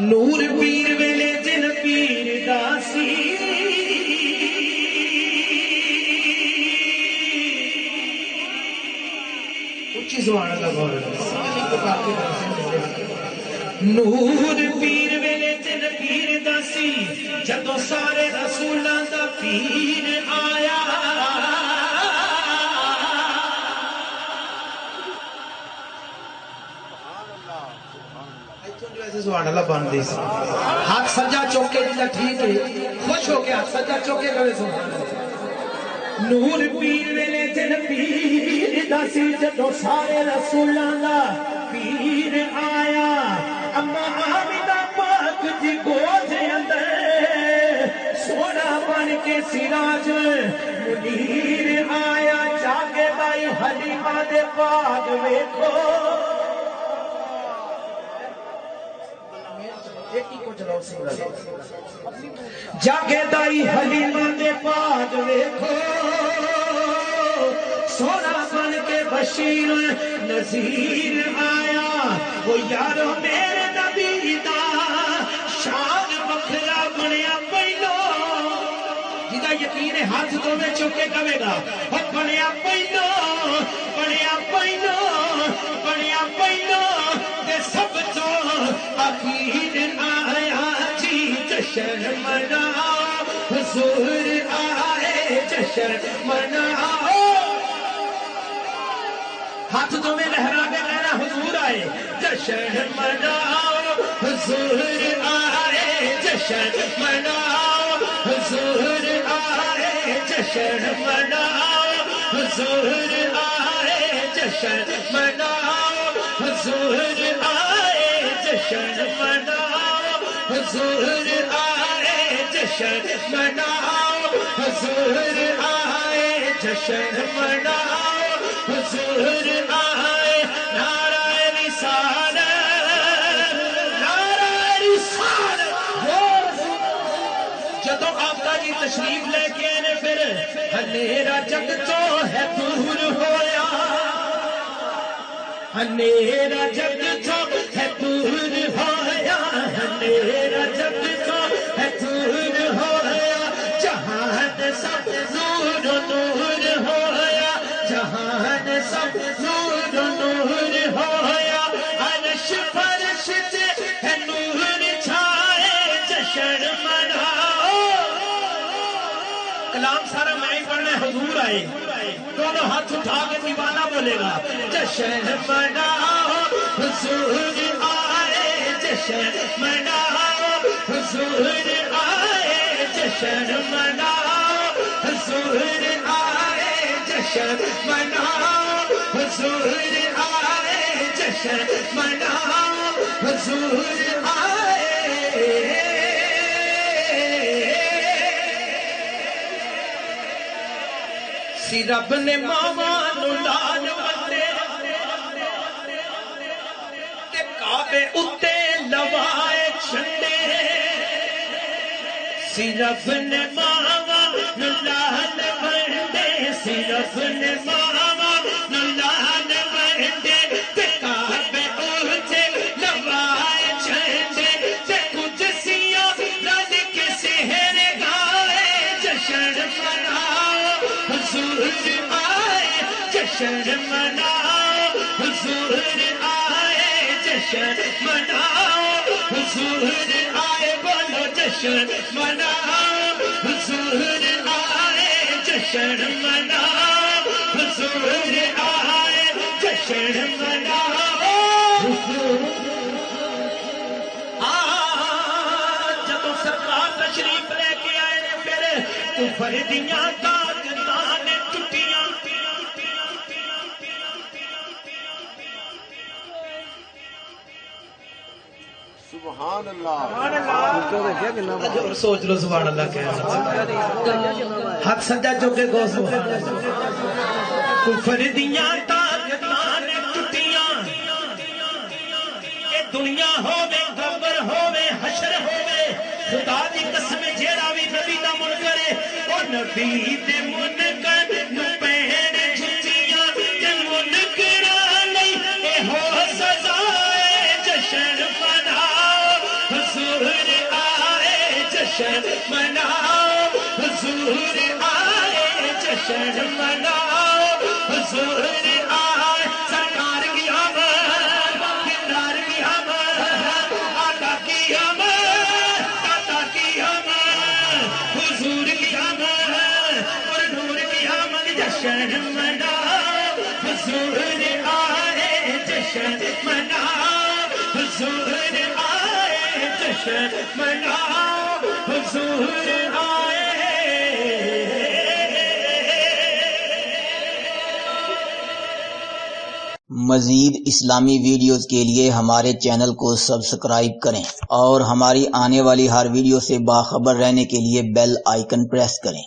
نور پیر ویلے جن پیر داسی اچھی زبان اللہ غور نور پیر ویلے جن پیر داسی جدو سارے رسولاں دا پیر آیا سبحان اللہ بان دی ہاتھ سجا چوکے جیسا ٹھیک ہے خوش ہو کے ہاتھ سجا چوکے کرے سبحان اللہ نور پیر ویلے جن پیر داسی جدو سارے رسولاں دا پیر آیا اما آمینہ پاک جی گوجے اندر سونا بن کے سراج منیر آیا جاگے بائی حلیمہ دے پاک ویکھو جاگے دائی حلیمہ دے پاک ویکھو سونا بن کے بشیر نذیر آیا وہ یارو میرے نبی دا شان بکھرا بنیا پہلو جدا یقین ہاتھ تو میں چکے کہے گا وہ بنیا پہلو دے سب تو اخیر آیا جی جشن مناؤ حضور آئے جشن مناؤ ہاتھ تو میں لہرا کے کہنا حضور آئے جشن مناؤ حضور آئے جشن مناؤ حضور آئے جشن مناؤ حضور آئے جشن مناؤ حضور آئے جشن مناؤ حضور آئے جشن مناؤ حضور آئے جشن مناؤ حضور آئے نعرہ رسالت جدو آقا جی تشریف لے کے آنے پھر ہنیرا جگ تو ہے دور ہویا ہنیرا جگ تو ہے دور ہویا ہنیرا جگ تو ہے دور ہویا جہان سب نور نور ہویا جہان سب نور نور ہویا عرش فرش تے ہے نور چھائے جشن مناؤ کلام سارا میں ہی پڑھنا ہے حضور آئے دونوں ہاتھ اٹھا کے دیوانہ بولے گا جشن مناؤ حضور آئے جشن مناؤ حضور آئے جشن مناؤ حضور آئے جشن مناؤ حضور آئے جشن مناؤ حضور آئے سی رب نے ماما نو لال بندے تے کعبے اتے لوائے چھنڈے سی رب نے ماما نو لال بندے سی رب نے ماما نو لال بندے تے کعبے اتے لوائے چھنڈے تے کچھ سیاں رل کے سحر گائے جشن مناؤ حضور آئے جشن مناؤ حضور آئے جشن مناؤ حضور آئے بولو جشن مناؤ حضور آئے جشن مناؤ حضور آئے جشن مناؤ جدو سرکار تشریف لے کے آئے نے پھر کفر دیاں طاقتاں نے ٹوٹیاں سبحان اللہ سوچ لو سبحان اللہ کہہ ہاتھ سجا چکے گو سبحان اللہ کفر دیاں طاقتاں نے ٹوٹیاں اے دنیا ہووے قبر ہووے حشر ہووے خدا دی قسم جیڑا بھی نبی دا منکر ہے او نبی دے منکر نو پہن جھٹیاں تے منکراں نہیں اے ہو سزا جشن مناؤ جشن مناؤ حضور آئے جشن مناؤ حضور آئے سرکار کی آمد دلدار کی آمد آقا کی آمد داتا کی آمد حضور کی آمد اور نور کی آمد جشن مناؤ حضور آئے جشن مناؤ حضور آئے جشن مناؤ حضور آئے. مزید اسلامی ویڈیوز کے لیے ہمارے چینل کو سبسکرائب کریں اور ہماری آنے والی ہر ویڈیو سے باخبر رہنے کے لیے بیل آئیکن پریس کریں.